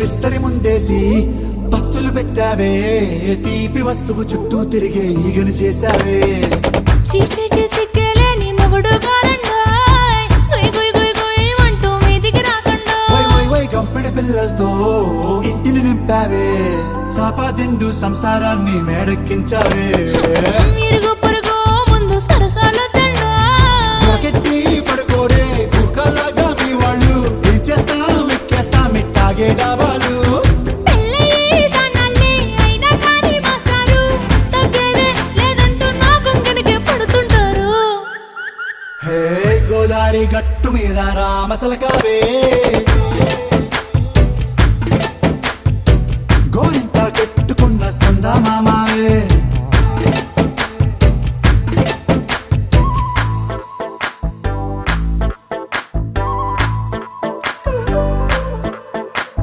విస్తరి ముందేసి పస్తులు పెట్టావే, తీపి వస్తువు చుట్టూ తిరిగే ఈగను చేశావే. చీచి సిగ్గలేని మొగుడు గారండోయ్, గుయ్ గుయ్ గుయ్ గుయ్ అంటూ మీదికి రాకండోయ్. వై వై వై గంపెడి పిల్లలతో ఇంటిని నింపావే, సాపాదిండు సంసారాన్ని మేడెక్కించావే. ఇరుగు పొరుగు ముందు సరసాలొద్దండోయ్. నాకెట్టి పడుకోరే కుక్కలాగా మీ వాళ్ళు, ఏం చేస్తాం ఎక్కేస్తాం ఇట్టాగే డాబాలు. పెళ్ళయి సన్నాళ్ళే అయినా కానీ మాస్తారు, తగ్గేదే లేదంటూ నా కొంగనికే పడుతుంటారు. హే గోదారి గట్టు మీద రామసలకావే,